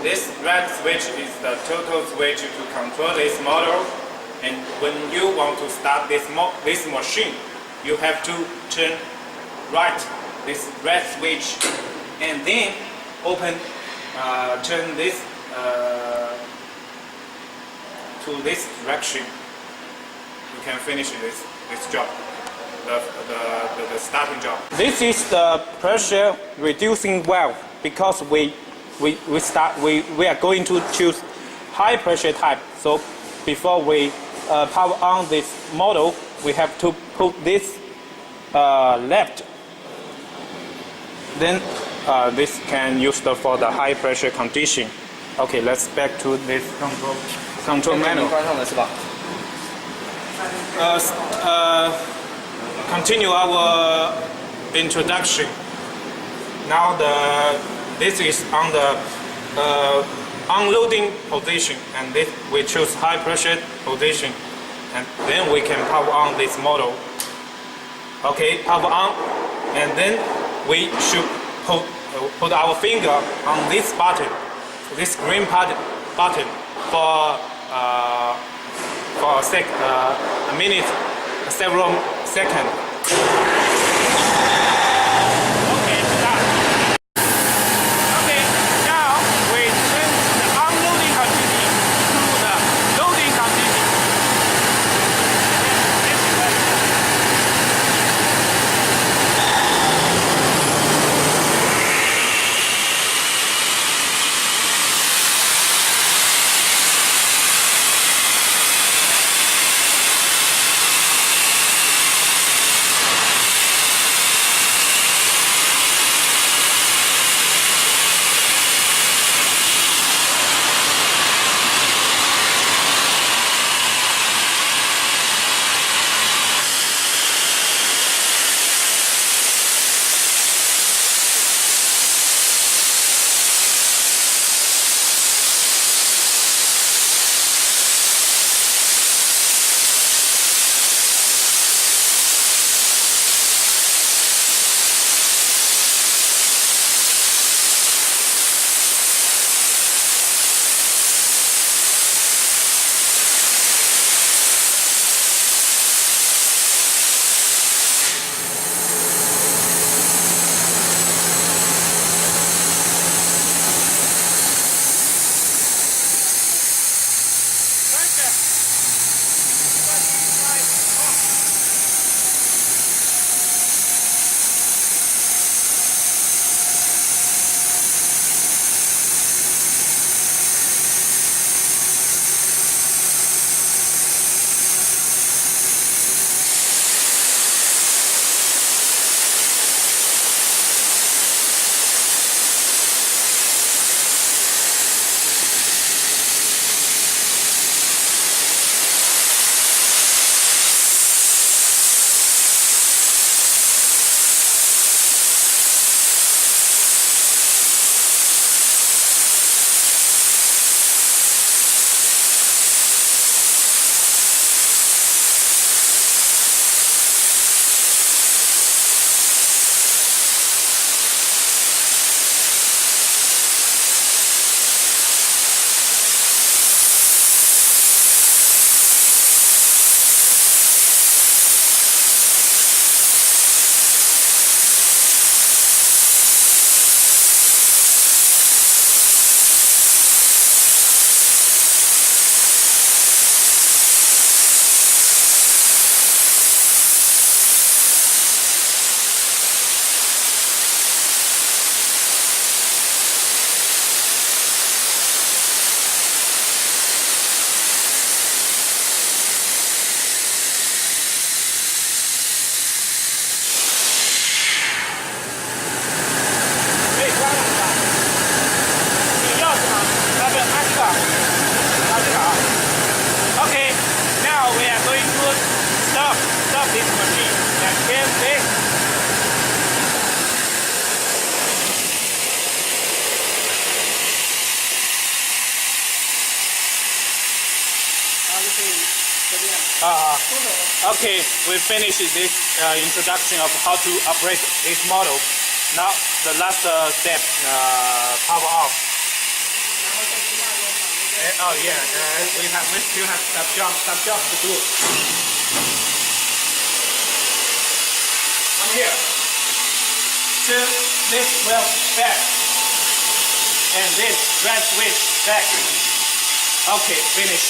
This red switch is the total switch to control this model. And when you want to start this machine, you have to turn right this red switch, and then turn this to this direction. You can finish this job, the starting job. This is the pressure reducing valve because we are going to choose high pressure type. So before we power on this model, we have to put this left. Then this can used for the high pressure condition. Okay, let's back to this control manual. Continue our introduction. Now this is on the unloading position, and this we choose high pressure position, and then we can power on this model. Okay, power on, and then we should put our finger on this button, this green button for a minute, several seconds. Okay, done. Okay, now we change the unloading condition to the loading condition. Okay, we finished this introduction of how to operate this model. Now the last step, power off. Oh yeah, we still have some job to do. Come here. Turn this wheel back, and this red switch back. Okay, finish.